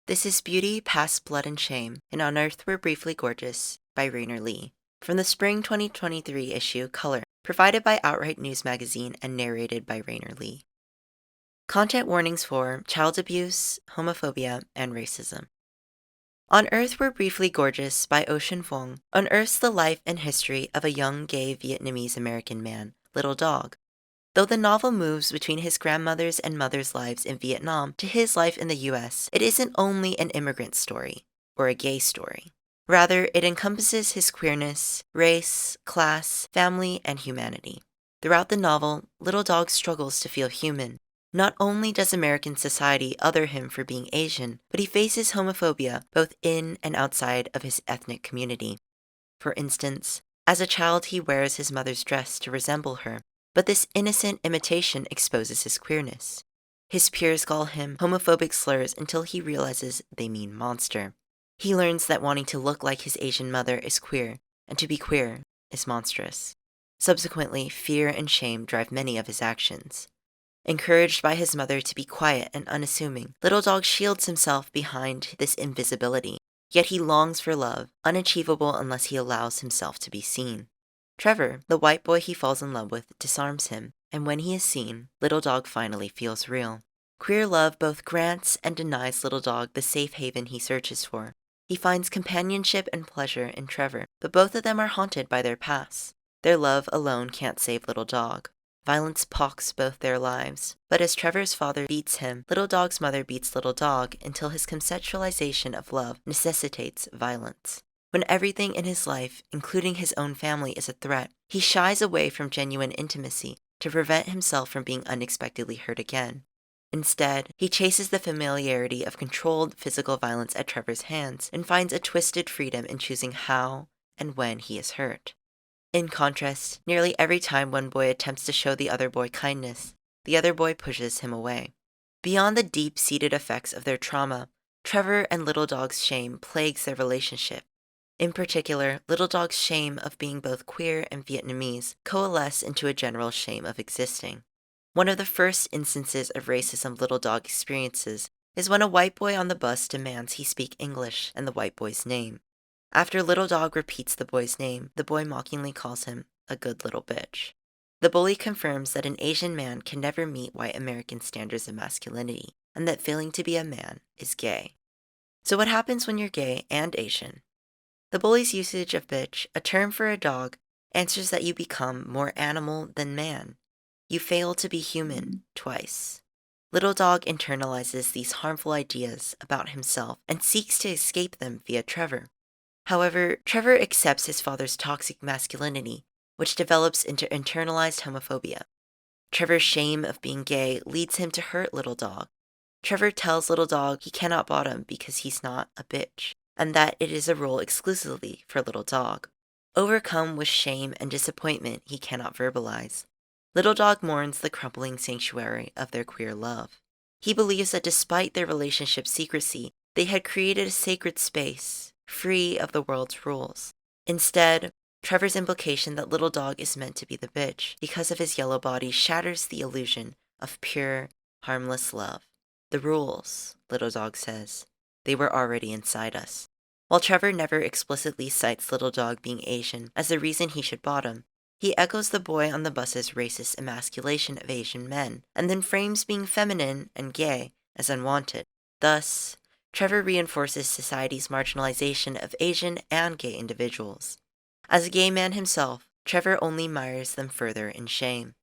This is Beauty Past Blood and Shame and On Earth We're Briefly Gorgeous by Rainer Lee. From the Spring 2023 issue Color, provided by OutWrite Newsmagazine and narrated by Rainer Lee. Content warnings for child abuse, homophobia, and racism. On Earth We're Briefly Gorgeous by Ocean Vuong unearths the life and history of a young gay Vietnamese American man, Little Dog. Though the novel moves between his grandmother's and mother's lives in Vietnam to his life in the US, it isn't only an immigrant story, or a gay story. Rather, it encompasses his queerness, race, class, family, and humanity. Throughout the novel, Little Dog struggles to feel human. Not only does American society other him for being Asian, but he faces homophobia both in and outside of his ethnic community. For instance, as a child he wears his mother's dress to resemble her, but this innocent imitation exposes his queerness. His peers call him homophobic slurs until he realizes they mean monster. He learns that wanting to look like his Asian mother is queer, and to be queer is monstrous. Subsequently, fear and shame drive many of his actions. Encouraged by his mother to be quiet and unassuming, Little Dog shields himself behind this invisibility, yet he longs for love, unachievable unless he allows himself to be seen. Trevor, the white boy he falls in love with, disarms him, and when he is seen, Little Dog finally feels real. Queer love both grants and denies Little Dog the safe haven he searches for. He finds companionship and pleasure in Trevor, but both of them are haunted by their pasts. Their love alone can't save Little Dog. Violence pox both their lives, but as Trevor's father beats him, Little Dog's mother beats Little Dog until his conceptualization of love necessitates violence. When everything in his life, including his own family, is a threat, he shies away from genuine intimacy to prevent himself from being unexpectedly hurt again. Instead, he chases the familiarity of controlled physical violence at Trevor's hands and finds a twisted freedom in choosing how and when he is hurt. In contrast, nearly every time one boy attempts to show the other boy kindness, the other boy pushes him away. Beyond the deep-seated effects of their trauma, Trevor and Little Dog's shame plagues their relationship. In particular, Little Dog's shame of being both queer and Vietnamese coalesce into a general shame of existing. One of the first instances of racism Little Dog experiences is when a white boy on the bus demands he speak English and the white boy's name. After Little Dog repeats the boy's name, the boy mockingly calls him a good little bitch. The bully confirms that an Asian man can never meet white American standards of masculinity, and that failing to be a man is gay. So what happens when you're gay and Asian? The bully's usage of bitch, a term for a dog, answers that you become more animal than man. You fail to be human twice. Little Dog internalizes these harmful ideas about himself and seeks to escape them via Trevor. However, Trevor accepts his father's toxic masculinity, which develops into internalized homophobia. Trevor's shame of being gay leads him to hurt Little Dog. Trevor tells Little Dog he cannot bottom because he's not a bitch, and that it is a role exclusively for Little Dog. Overcome with shame and disappointment he cannot verbalize, Little Dog mourns the crumbling sanctuary of their queer love. He believes that despite their relationship's secrecy, they had created a sacred space, free of the world's rules. Instead, Trevor's implication that Little Dog is meant to be the bitch because of his yellow body shatters the illusion of pure, harmless love. The rules, Little Dog says, they were already inside us. While Trevor never explicitly cites Little Dog being Asian as the reason he should bottom, he echoes the boy on the bus's racist emasculation of Asian men, and then frames being feminine and gay as unwanted. Thus, Trevor reinforces society's marginalization of Asian and gay individuals. As a gay man himself, Trevor only mires them further in shame.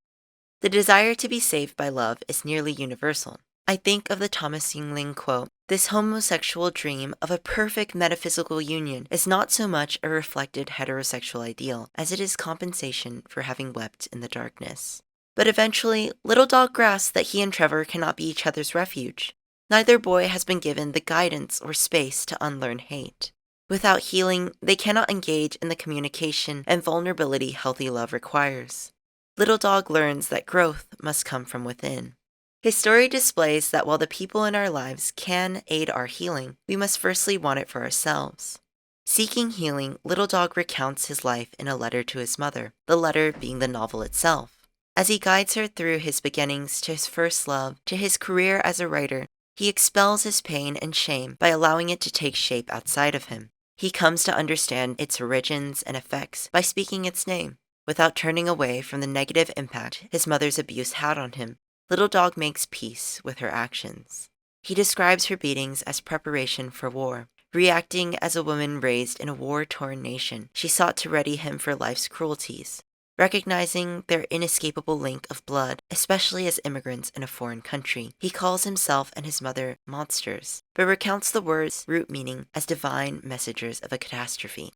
The desire to be saved by love is nearly universal. I think of the Thomas Jüngling quote, "This homosexual dream of a perfect metaphysical union is not so much a reflected heterosexual ideal as it is compensation for having wept in the darkness." But eventually, Little Dog grasps that he and Trevor cannot be each other's refuge. Neither boy has been given the guidance or space to unlearn hate. Without healing, they cannot engage in the communication and vulnerability healthy love requires. Little Dog learns that growth must come from within. His story displays that while the people in our lives can aid our healing, we must firstly want it for ourselves. Seeking healing, Little Dog recounts his life in a letter to his mother, the letter being the novel itself. As he guides her through his beginnings to his first love, to his career as a writer, He expels his pain and shame by allowing it to take shape outside of him. He comes to understand its origins and effects by speaking its name. Without turning away from the negative impact his mother's abuse had on him, Little Dog makes peace with her actions. He describes her beatings as preparation for war. Reacting as a woman raised in a war-torn nation, she sought to ready him for life's cruelties. Recognizing their inescapable link of blood, especially as immigrants in a foreign country, he calls himself and his mother monsters, but recounts the word's root meaning as divine messengers of a catastrophe.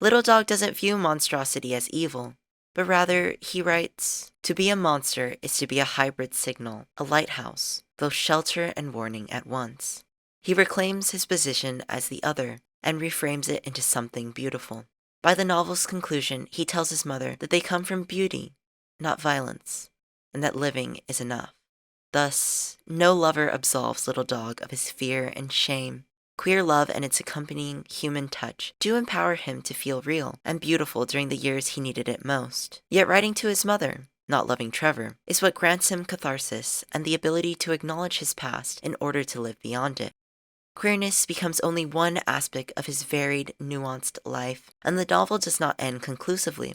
Little Dog doesn't view monstrosity as evil, but rather, he writes, "To be a monster is to be a hybrid signal, a lighthouse, both shelter and warning at once." He reclaims his position as the other and reframes it into something beautiful. By the novel's conclusion, he tells his mother that they come from beauty, not violence, and that living is enough. Thus, no lover absolves Little Dog of his fear and shame. Queer love and its accompanying human touch do empower him to feel real and beautiful during the years he needed it most. Yet writing to his mother, not loving Trevor, is what grants him catharsis and the ability to acknowledge his past in order to live beyond it. Queerness becomes only one aspect of his varied, nuanced life, and the novel does not end conclusively.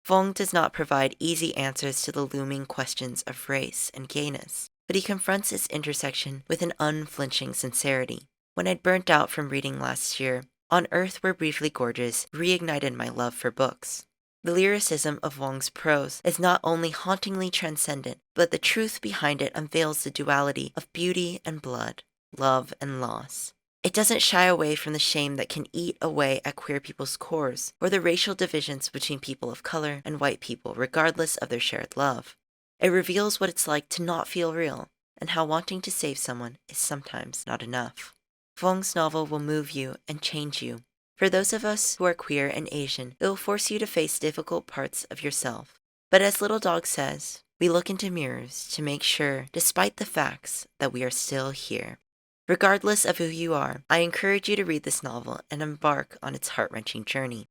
Vong does not provide easy answers to the looming questions of race and gayness, but he confronts its intersection with an unflinching sincerity. When I'd burnt out from reading last year, On Earth We're Briefly Gorgeous reignited my love for books. The lyricism of Wong's prose is not only hauntingly transcendent, but the truth behind it unveils the duality of beauty and blood, love and loss. It doesn't shy away from the shame that can eat away at queer people's cores, or the racial divisions between people of color and white people, regardless of their shared love. It reveals what it's like to not feel real, and how wanting to save someone is sometimes not enough. Vong's novel will move you and change you. For those of us who are queer and Asian, it will force you to face difficult parts of yourself. But as Little Dog says, we look into mirrors to make sure, despite the facts, that we are still here. Regardless of who you are, I encourage you to read this novel and embark on its heart-wrenching journey.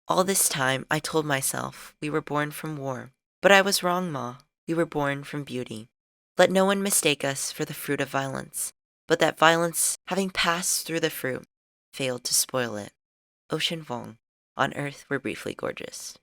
All this time, I told myself we were born from war. But I was wrong, Ma. We were born from beauty. Let no one mistake us for the fruit of violence, but that violence, having passed through the fruit, failed to spoil it. Ocean Vuong, On Earth We're Briefly Gorgeous.